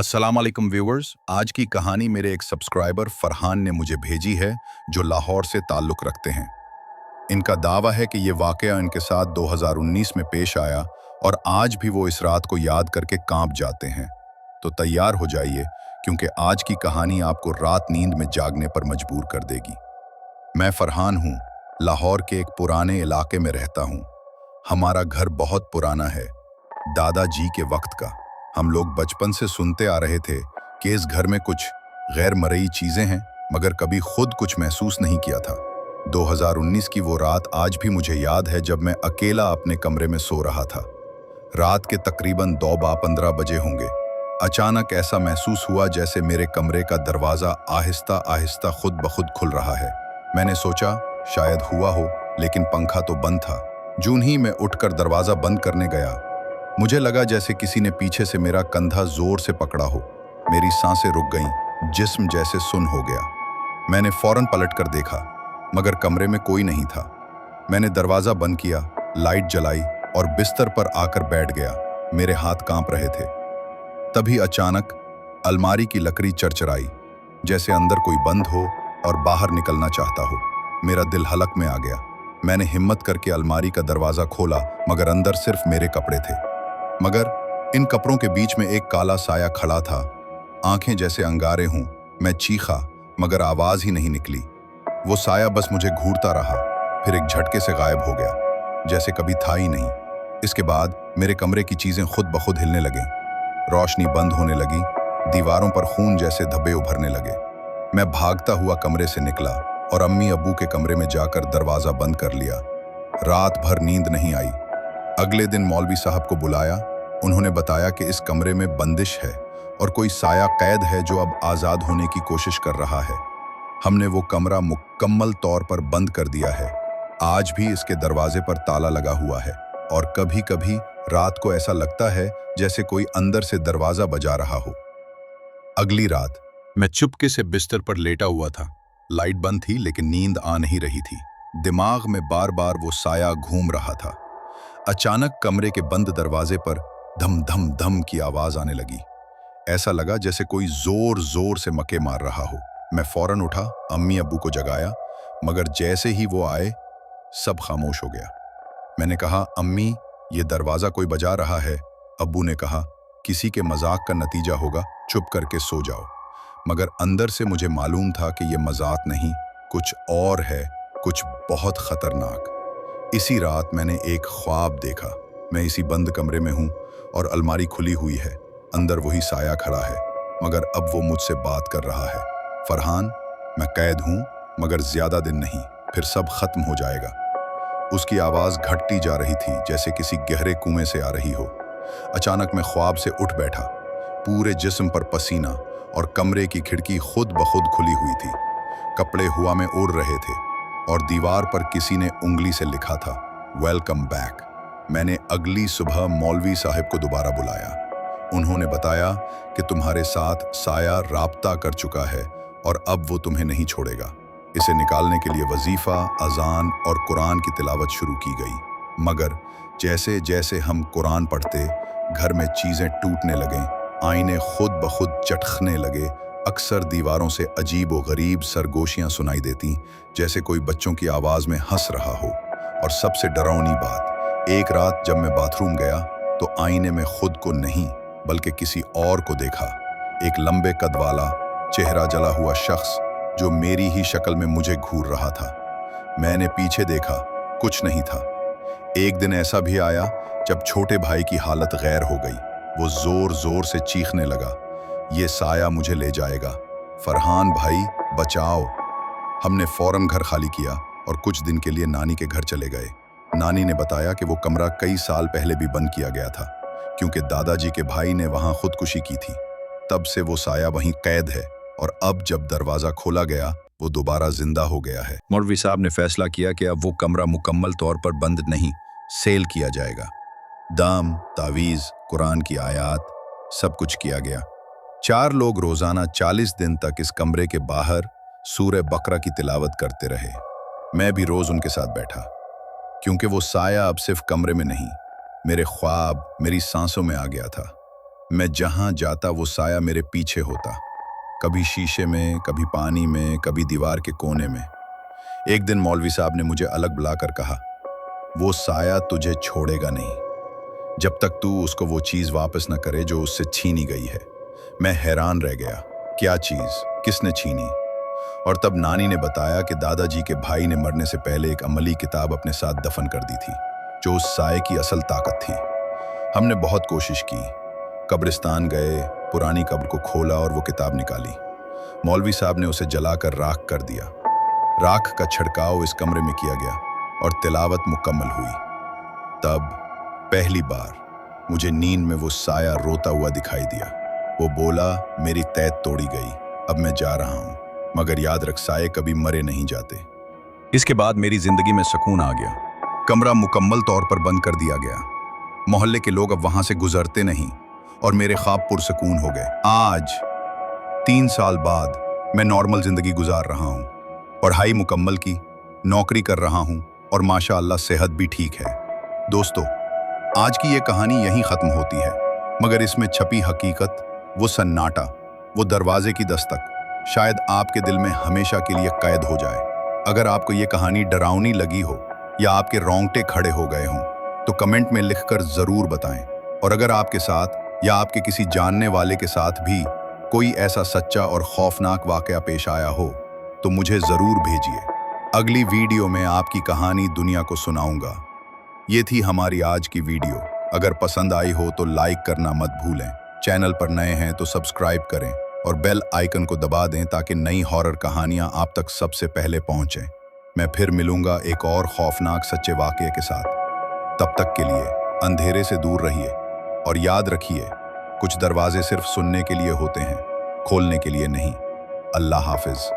अस्सलाम वालेकुम व्यूअर्स। आज की कहानी मेरे एक सब्सक्राइबर फरहान ने मुझे भेजी है, जो लाहौर से ताल्लुक़ रखते हैं। इनका दावा है कि ये वाक़या इनके साथ 2019 में पेश आया और आज भी वो इस रात को याद करके कांप जाते हैं। तो तैयार हो जाइए, क्योंकि आज की कहानी आपको रात नींद में जागने पर मजबूर कर देगी। मैं फरहान हूँ, लाहौर के एक पुराने इलाके में रहता हूँ। हमारा घर बहुत पुराना है, दादाजी के वक्त का। हम लोग बचपन से सुनते आ रहे थे कि इस घर में कुछ गैर मरई चीजें हैं, मगर कभी खुद कुछ महसूस नहीं किया था। 2019 की वो रात आज भी मुझे याद है, जब मैं अकेला अपने कमरे में सो रहा था। रात के तकरीबन 2:15 बजे होंगे। अचानक ऐसा महसूस हुआ जैसे मेरे कमरे का दरवाजा आहिस्ता आहिस्ता खुद ब खुद खुल रहा है। मैंने सोचा शायद हुआ हो, लेकिन पंखा तो बंद था। जून ही मैं उठकर दरवाजा बंद करने गया, मुझे लगा जैसे किसी ने पीछे से मेरा कंधा जोर से पकड़ा हो। मेरी सांसें रुक गईं, जिस्म जैसे सुन्न हो गया। मैंने फौरन पलट कर देखा, मगर कमरे में कोई नहीं था। मैंने दरवाजा बंद किया, लाइट जलाई और बिस्तर पर आकर बैठ गया। मेरे हाथ कांप रहे थे। तभी अचानक अलमारी की लकड़ी चरचराई, जैसे अंदर कोई बंद हो और बाहर निकलना चाहता हो। मेरा दिल हलक में आ गया। मैंने हिम्मत करके अलमारी का दरवाजा खोला, मगर अंदर सिर्फ मेरे कपड़े थे। मगर इन कपड़ों के बीच में एक काला साया खड़ा था, आंखें जैसे अंगारे हों। मैं चीखा, मगर आवाज ही नहीं निकली। वो साया बस मुझे घूरता रहा, फिर एक झटके से गायब हो गया, जैसे कभी था ही नहीं। इसके बाद मेरे कमरे की चीजें खुद ब खुद हिलने लगीं। रोशनी बंद होने लगी, दीवारों पर खून जैसे धब्बे उभरने लगे। मैं भागता हुआ कमरे से निकला और अम्मी अब्बू के कमरे में जाकर दरवाजा बंद कर लिया। रात भर नींद नहीं आई। अगले दिन मौलवी साहब को बुलाया। उन्होंने बताया कि इस कमरे में बंदिश है और कोई साया कैद है जो अब आज़ाद होने की कोशिश कर रहा है। हमने वो कमरा मुकम्मल तौर पर बंद कर दिया है। आज भी इसके दरवाजे पर ताला लगा हुआ है और कभी कभी रात को ऐसा लगता है जैसे कोई अंदर से दरवाजा बजा रहा हो। अगली रात मैं चुपके से बिस्तर पर लेटा हुआ था। लाइट बंद थी, लेकिन नींद आ नहीं रही थी। दिमाग में बार बार वो साया घूम रहा था। अचानक कमरे के बंद दरवाजे पर धम धम धम की आवाज आने लगी। ऐसा लगा जैसे कोई जोर जोर से मक्के मार रहा हो। मैं फौरन उठा, अम्मी अब्बू को जगाया, मगर जैसे ही वो आए सब खामोश हो गया। मैंने कहा, अम्मी, ये दरवाजा कोई बजा रहा है। अब्बू ने कहा, किसी के मजाक का नतीजा होगा, चुप करके सो जाओ। मगर अंदर से मुझे मालूम था कि ये मजाक नहीं, कुछ और है, कुछ बहुत खतरनाक। इसी रात मैंने एक ख्वाब देखा। मैं इसी बंद कमरे में हूँ और अलमारी खुली हुई है। अंदर वही साया खड़ा है, मगर अब वो मुझसे बात कर रहा है। फरहान, मैं कैद हूँ, मगर ज्यादा दिन नहीं, फिर सब खत्म हो जाएगा। उसकी आवाज घटती जा रही थी, जैसे किसी गहरे कुएं से आ रही हो। अचानक मैं ख्वाब से उठ बैठा। पूरे जिस्म पर पसीना और कमरे की खिड़की खुद ब खुद खुली हुई थी। कपड़े हवा में उड़ रहे थे और दीवार पर किसी ने उंगली से लिखा था, वेलकम बैक। मैंने अगली सुबह मौलवी साहब को दोबारा बुलाया। उन्होंने बताया कि तुम्हारे साथ साया राब्ता कर चुका है और अब वो तुम्हें नहीं छोड़ेगा। इसे निकालने के लिए वजीफा, अजान और कुरान की तिलावत शुरू की गई। मगर जैसे जैसे हम कुरान पढ़ते, घर में चीजें टूटने लगें, आईने खुद ब खुद चटखने लगे। अक्सर दीवारों से अजीब व गरीब सरगोशियां सुनाई देती, जैसे कोई बच्चों की आवाज में हंस रहा हो। और सबसे डरावनी बात, एक रात जब मैं बाथरूम गया तो आईने में खुद को नहीं, बल्कि किसी और को देखा। एक लंबे कद वाला, चेहरा जला हुआ शख्स जो मेरी ही शक्ल में मुझे घूर रहा था। मैंने पीछे देखा, कुछ नहीं था। एक दिन ऐसा भी आया जब छोटे भाई की हालत गैर हो गई। वो जोर जोर से चीखने लगा, ये साया मुझे ले जाएगा, फरहान भाई बचाओ। हमने फौरन घर खाली किया और कुछ दिन के लिए नानी के घर चले गए। नानी ने बताया कि वो कमरा कई साल पहले भी बंद किया गया था, क्योंकि दादाजी के भाई ने वहां खुदकुशी की थी। तब से वो साया वहीं कैद है और अब जब दरवाजा खोला गया, वो दोबारा जिंदा हो गया है। मौलवी साहब ने फैसला किया कि अब वो कमरा मुकम्मल तौर पर बंद नहीं, सेल किया जाएगा। दाम, तावीज़, कुरान की आयत, सब कुछ किया गया। 4 लोग रोजाना 40 दिन तक इस कमरे के बाहर सूरह बकरा की तिलावत करते रहे। मैं भी रोज उनके साथ बैठा, क्योंकि वो साया अब सिर्फ कमरे में नहीं, मेरे ख्वाब, मेरी सांसों में आ गया था। मैं जहां जाता वो साया मेरे पीछे होता, कभी शीशे में, कभी पानी में, कभी दीवार के कोने में। एक दिन मौलवी साहब ने मुझे अलग बुलाकर कहा, वो साया तुझे छोड़ेगा नहीं जब तक तू उसको वो चीज वापस न करे जो उससे छीनी गई है। मैं हैरान रह गया, क्या चीज, किसने छीनी? और तब नानी ने बताया कि दादाजी के भाई ने मरने से पहले एक अमली किताब अपने साथ दफन कर दी थी, जो उस साये की असल ताकत थी। हमने बहुत कोशिश की, कब्रिस्तान गए, पुरानी कब्र को खोला और वो किताब निकाली। मौलवी साहब ने उसे जलाकर राख कर दिया। राख का छिड़काव इस कमरे में किया गया और तिलावत मुकम्मल हुई। तब पहली बार मुझे नींद में वो साया रोता हुआ दिखाई दिया। वो बोला, मेरी तैत तोड़ी गई, अब मैं जा रहा हूँ, मगर याद रख साये कभी मरे नहीं जाते। इसके बाद मेरी जिंदगी में सुकून आ गया। कमरा मुकम्मल तौर पर बंद कर दिया गया। मोहल्ले के लोग अब वहां से गुजरते नहीं और मेरे ख्वाब पुरसकून हो गए। आज 3 साल बाद मैं नॉर्मल जिंदगी गुजार रहा हूँ, पढ़ाई मुकम्मल की, नौकरी कर रहा हूँ और माशाअल्लाह सेहत भी ठीक है। दोस्तों, आज की ये कहानी यहीं ख़त्म होती है, मगर इसमें छपी हकीकत, वो सन्नाटा, वो दरवाजे की दस्तक शायद आपके दिल में हमेशा के लिए कैद हो जाए। अगर आपको ये कहानी डरावनी लगी हो या आपके रोंगटे खड़े हो गए हों तो कमेंट में लिखकर ज़रूर बताएं। और अगर आपके साथ या आपके किसी जानने वाले के साथ भी कोई ऐसा सच्चा और खौफनाक वाक़या पेश आया हो तो मुझे ज़रूर भेजिए। अगली वीडियो में आपकी कहानी दुनिया को सुनाऊंगा। ये थी हमारी आज की वीडियो। अगर पसंद आई हो तो लाइक करना मत भूलें। चैनल पर नए हैं तो सब्सक्राइब करें और बेल आइकन को दबा दें ताकि नई हॉरर कहानियां आप तक सबसे पहले पहुंचें। मैं फिर मिलूंगा एक और खौफनाक सच्चे वाक़ये के साथ। तब तक के लिए अंधेरे से दूर रहिए और याद रखिए, कुछ दरवाजे सिर्फ सुनने के लिए होते हैं, खोलने के लिए नहीं। अल्लाह हाफिज।